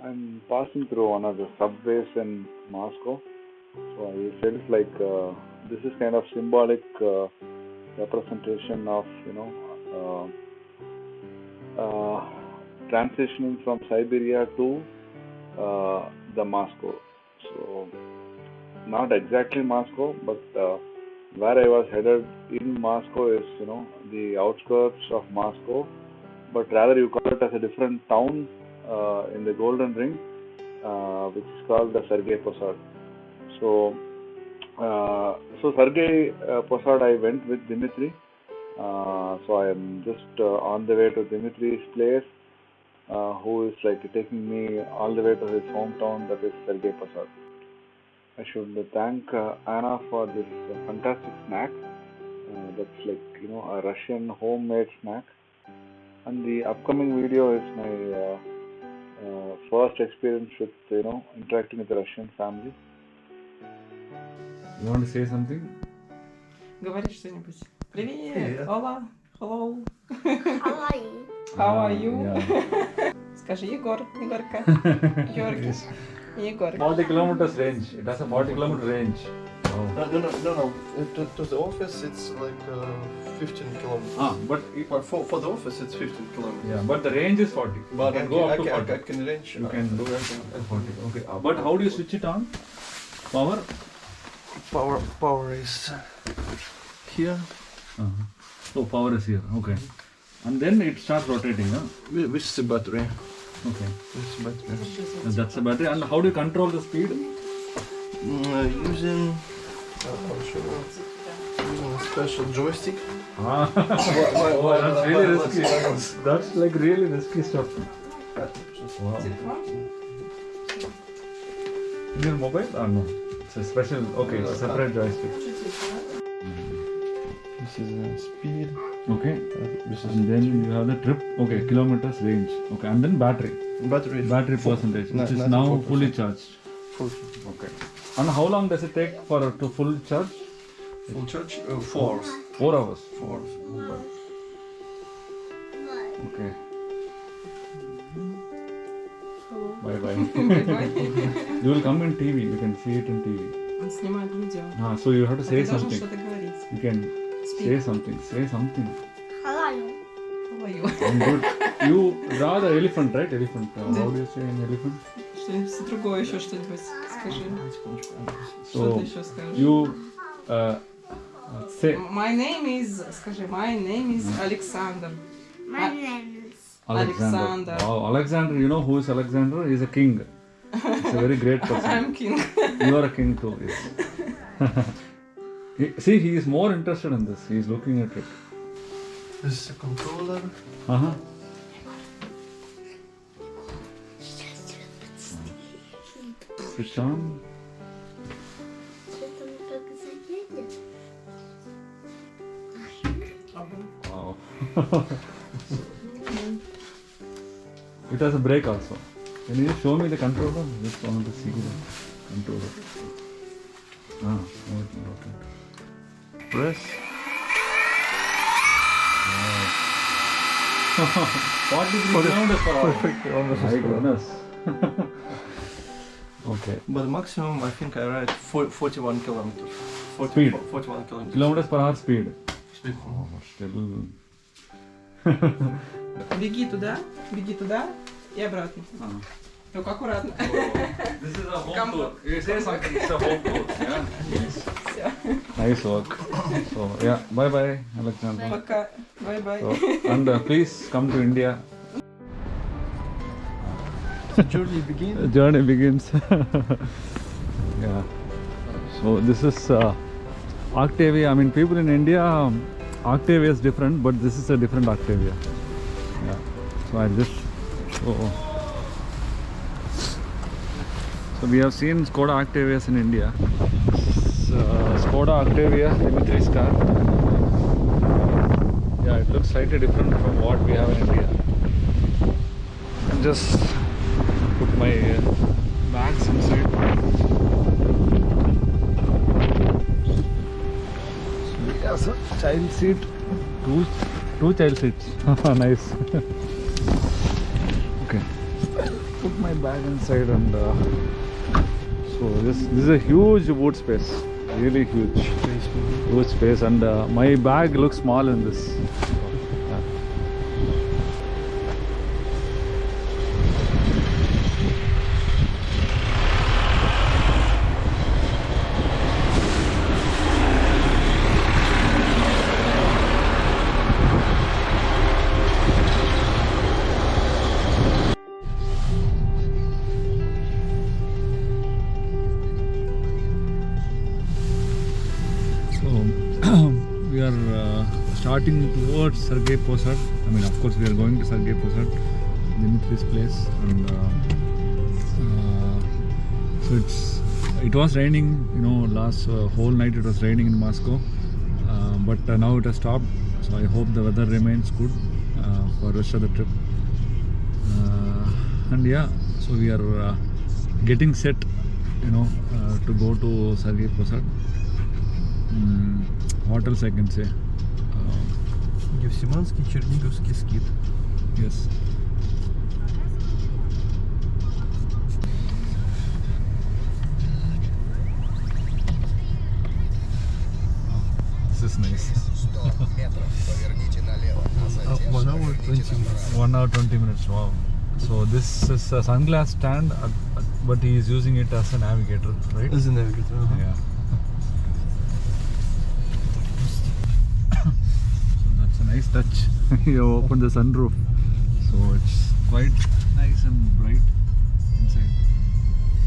I'm passing through one of the subways in Moscow, so I felt like this is kind of symbolic representation of transitioning from Siberia to the Moscow. So not exactly Moscow, but where I was headed in Moscow is the outskirts of Moscow, but rather you call it as a different town in the Golden Ring, which is called the Sergei Posad. So, Sergei Posad, I went with Dimitri. So I am just on the way to Dimitri's place, who is like taking me all the way to his hometown, that is Sergei Posad. I should thank Anna for this fantastic snack. That's like a Russian homemade snack. And the upcoming video is my first experience with interacting with the Russian family. You want to say something? Говори что-нибудь. Привет. Hola. Hello. How are you? How are you? Yeah. Скажи Егорка. Георгий. Егор. 40 kilometers range. It has a 40 kilometer range. No. To the office it's like 15 kilometers. But For the office it's 15 kilometers. yeah, but the range is 40. But you can go up to 40. I can range. You can do it at 40. Okay. But how do you switch it on? Power? Power is here. So power is here. Okay. And then it starts rotating, huh? Which is the battery? Okay. This battery. And that's the battery. And how do you control the speed? Using using a special joystick. That's really risky. That's like really risky stuff. Wow. In your mobile? No. It's a special, okay, it's a separate joystick. This is the speed. Okay. This And then you have the trip, okay, kilometers range. Okay, and then battery percentage, which is now 94%. fully charged. Full. Okay. And how long does it take for to full charge? Full charge? 4 hours. 4 hours. 4 hours. Okay. Bye bye. You will come in TV. You can see it in TV. Он снимает видео. So you have to say Ты должен something. что-то говорить. You can say something. Say something. How are you? How are you? I'm good. You draw the elephant, right? Elephant. How do you say in elephant? Что-нибудь другое еще что-нибудь скажи. Что So ты еще скажешь? you say My name is, скажи, my name is Alexander. My name is. Alexander. Wow, Alexander. You know who is Alexander? He's a king. He's a very great person. I'm king. You are a king too. Yes. See, he is more interested in this. He is looking at it. This is a controller. Switch on. Что-то мы только заедем. Wow. It has a brake also. Can you just show me the controller? Just want to see the controller. Okay. Press. Wow. 43 kilometers per hour. Perfect. My goodness. Okay. But maximum I think I ride 41 kilometers. Speed. 41 kilometers. Kilometers per hour speed. Speed. Oh, still. Беги туда и обратно. Только аккуратно. This is a home tour. You say something, it's a home tour. Yeah. Все. Nice work. So, yeah, bye bye, Alexander. Пока. Бай-бай. So, and please come to India. The journey begins. Journey begins. Yeah. So this is Octavia. I mean, people in India, Octavia is different, but this is a different Octavia. Yeah. So I just. So we have seen Skoda Octavias in India. Skoda Octavia, Dimitri's car. Yeah, it looks slightly different from what we have in India. And just put my bags inside. Yes, child seat. Two child seats. Nice. Okay. put my bag inside and so this is a huge boot space, really huge space, and my bag looks small in this. We are starting towards Sergei Posad. I mean, of course, we are going to Sergei Posad, Dimitri's place, and so it was raining. You know, last whole night it was raining in Moscow, but now it has stopped. So I hope the weather remains good for the rest of the trip. And yeah, so we are getting set, you know, to go to Sergei Posad. What else I can say? Евсиманский Черниговский скит. Yes. This is nice. 1 hour 20 minutes. 1 hour 20 minutes. Wow. So this is a sunglass stand, but he is using it as a navigator, right? As a navigator. Yeah. Nice touch. You open the sunroof, so it's quite nice and bright inside.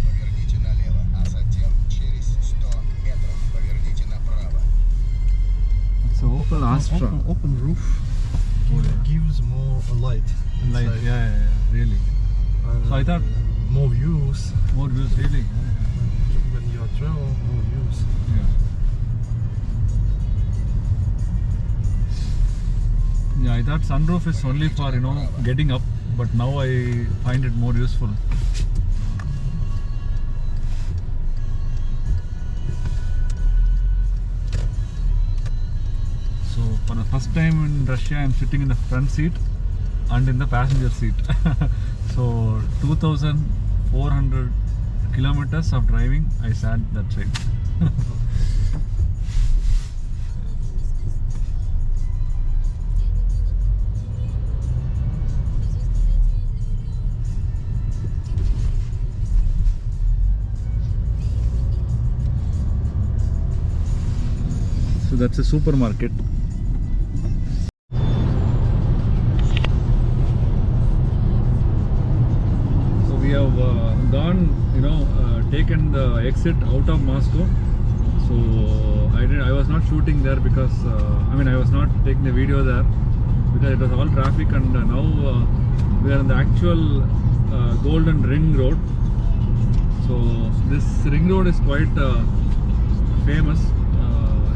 Поверните налево, а затем через 100 метров поверните направо. It's an Opel Astra. Open roof gives more light. Light, inside. yeah, really. And, So I thought more views. more views, really. When you are travel, more views. Yeah, I thought sunroof is only for, you know, getting up, but now I find it more useful. So for the first time in Russia, I am sitting in the front seat and in the passenger seat. So 2,400 kilometers of driving, I sat that side. So that's a supermarket. So we have gone, you know, taken the exit out of Moscow. So I was not shooting there because I was not taking the video there because it was all traffic, and now we are in the actual Golden Ring Road. So this ring road is quite famous.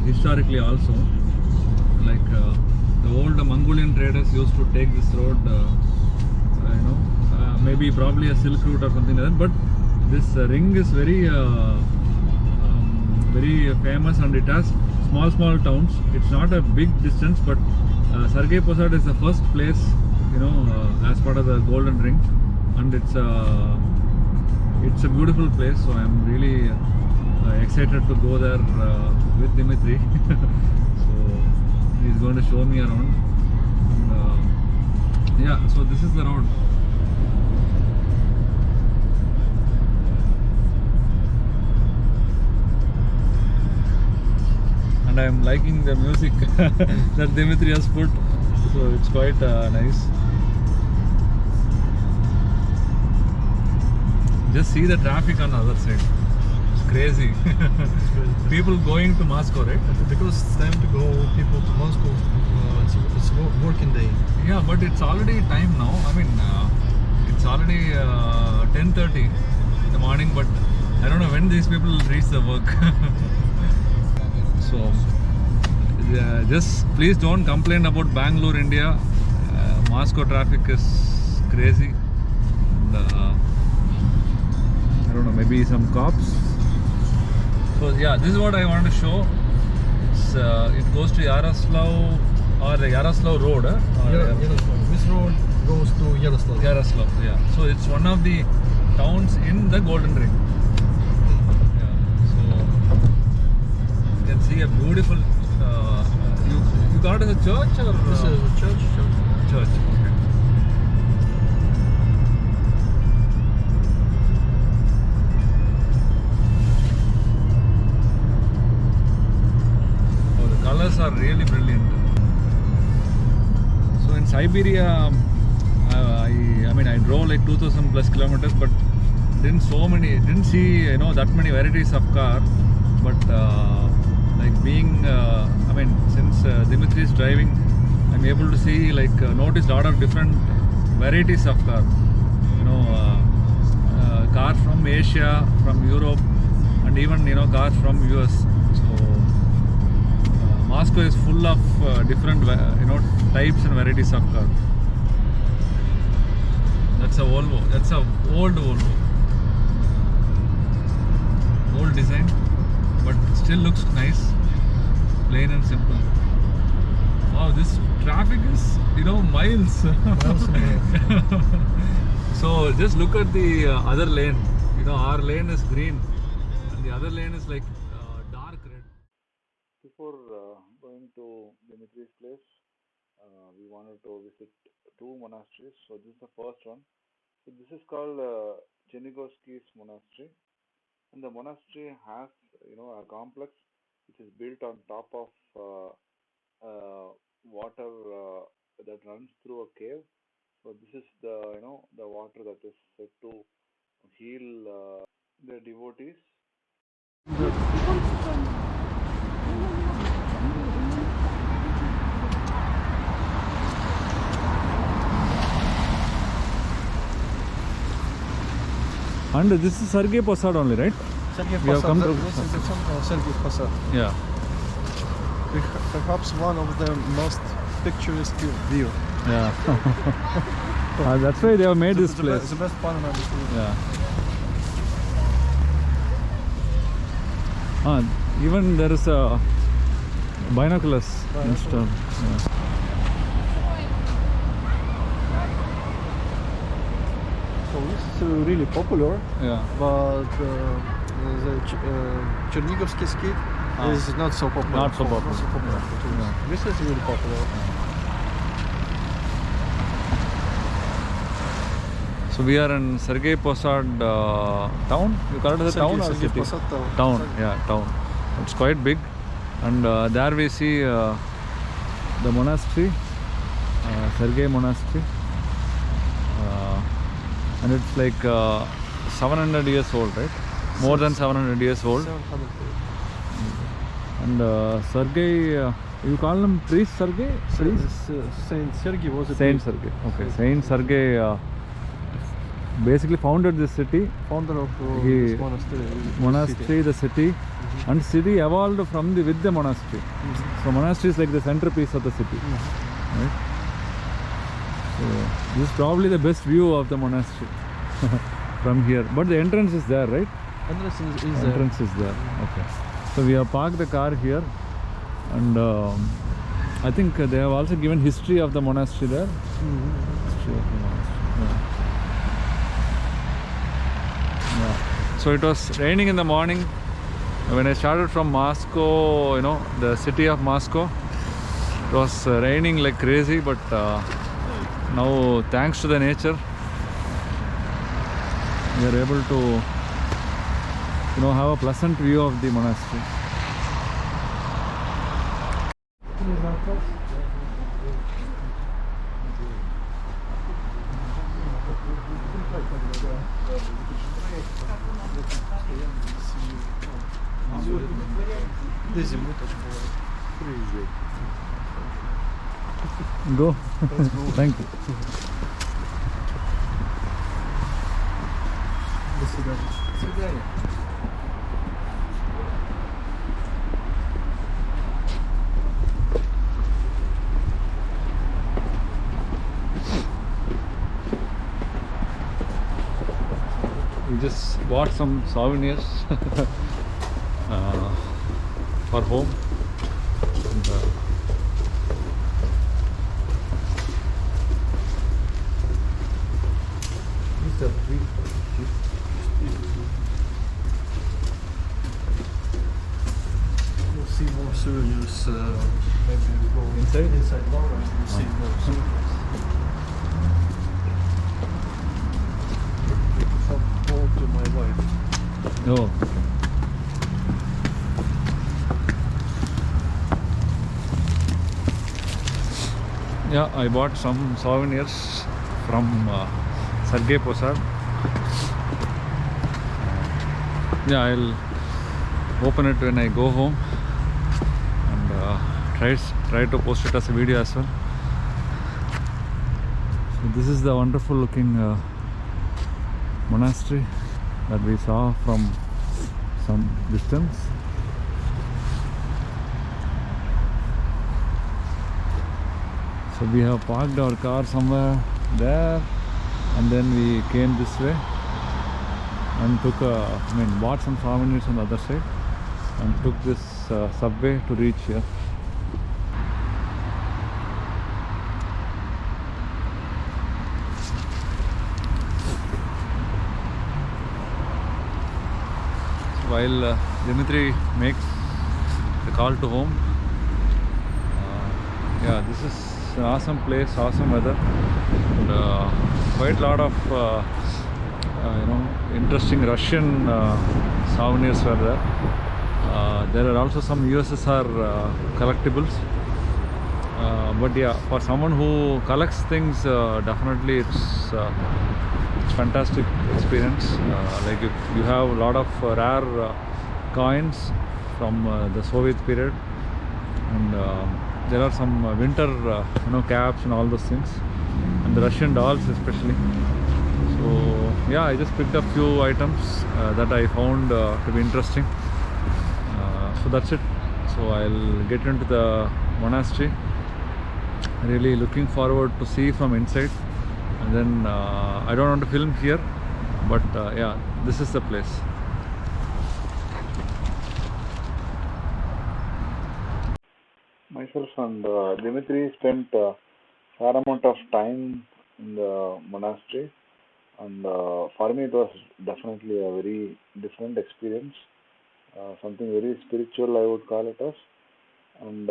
Historically also, like the old Mongolian traders used to take this road, maybe probably a silk route or something like that, but this ring is very very famous, and it has small towns. It's not a big distance, but Sergei Posad is the first place, you know, as part of the Golden Ring, and it's a beautiful place. So I'm really excited to go there with Dimitri. So he's going to show me around. And, yeah, so this is the road. And I'm liking the music that Dimitri has put, so it's quite nice. Just see the traffic on the other side. Crazy. People going to Moscow, right? Because it's time to go people to Moscow. It's working day. Yeah, but it's already time now. I mean, it's already 10:30 in the morning, but I don't know when these people will reach the work. So just please don't complain about Bangalore, India. Moscow traffic is crazy. And, I don't know, maybe some cops. So yeah, this is what I want to show. It goes to Yaroslav, or the Yaroslav Road. Yaroslav. This road goes to Yaroslav. Yaroslav, yeah. So it's one of the towns in the Golden Ring. Yeah. So you can see a beautiful. You got it as a church or? This is a church. Church. Okay. Oh, the colors are really brilliant. So in Siberia, I drove like 2,000 plus kilometers, but didn't see that many varieties of car. But since Dimitri is driving, I'm able to see notice a lot of different varieties of car. Cars from Asia, from Europe, and even cars from US. So Moscow is full of different types and varieties of cars. That's a Volvo. That's a old Volvo. Old design, but still looks nice. Plain and simple. Wow, this traffic is miles. So just look at the other lane. Our lane is green, and the other lane is dark red. Before going to Dimitri's place, we wanted to visit two monasteries. So this is the first one. So this is called Chernigorski's monastery, and the monastery has a complex which is built on top of water that runs through a cave. So this is the the water that is said to heal the devotees. And this is Sergei Posad only, right? Sergei We have come Posad. to- This is the temple of Sergei Posad. Yeah. Perhaps one of the most picturesque view. Yeah. That's why they have made this The place. best panoramic view. Yeah. Even there is a binoculars installed. Yeah. So this is really popular, Yeah. but the Chernigovsky ski is not so popular. Not so popular. Not so popular for tourists. Yeah. This is really popular. So we are in Sergei Posad town. You call it as a town or Sergei city? Posad town. Town, yeah, town. It's quite big, and there we see the monastery, Sergei Monastery, and it's 700 years old, right? More than 700 years old. 700. And Sergei, you call him priest Sergei? Saint Sergei was a Saint priest. Sergei. Okay, Saint Sergei basically founded this city. Founder of He- this monastery. Monastery, the city, and city evolved with the monastery. So monastery is like the centerpiece of the city, right? So this is probably the best view of the monastery from here. But the entrance is there, right? Entrance is there. Entrance is there. Okay. So we have parked the car here, and I think they have also given history of the monastery there. History of the monastery. Yeah. Yeah. So it was raining in the morning when I started from Moscow, the city of Moscow. It was raining like crazy, but now thanks to the nature, we are able to have a pleasant view of the monastery. Go. Thank you. We just bought some souvenirs for home. And, souvenirs. Maybe we go inside more and we see more souvenirs. From home to my wife. Oh, okay. Yeah, I bought some souvenirs from Sergei Posad. Yeah, I'll open it when I go home and try to post it as a video as well. So this is the wonderful looking monastery that we saw from some distance. So we have parked our car somewhere there, and then we came this way and took bought some souvenirs on the other side and took this subway to reach here. So while Dimitri makes the call to home, yeah, this is an awesome place, awesome weather, and quite a lot of interesting Russian souvenirs were there. There are also some USSR collectibles, but yeah, for someone who collects things, definitely it's fantastic experience. Like you have a lot of rare coins from the Soviet period, and there are some winter caps and all those things, and the Russian dolls especially. So yeah, I just picked up few items that I found to be interesting. So that's it. So I'll get into the monastery. Really looking forward to see from inside, and then I don't want to film here, but yeah, this is the place. Myself and Dimitri spent a fair amount of time in the monastery, and for me it was definitely a very different experience, something very spiritual I would call it as. And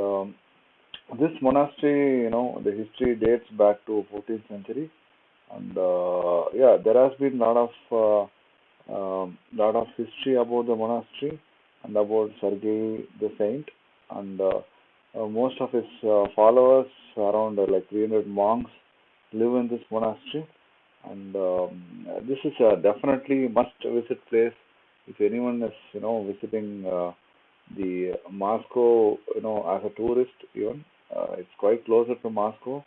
this monastery, the history dates back to 14th century, and yeah, there has been lot of history about the monastery and about Sergei the Saint, and most of his followers, around like 300 monks, live in this monastery, and this is a definitely must visit place if anyone is visiting the Moscow, as a tourist even. It's quite closer to Moscow,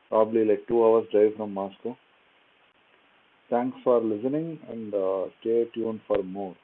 probably like 2 hours drive from Moscow. Thanks for listening, and stay tuned for more.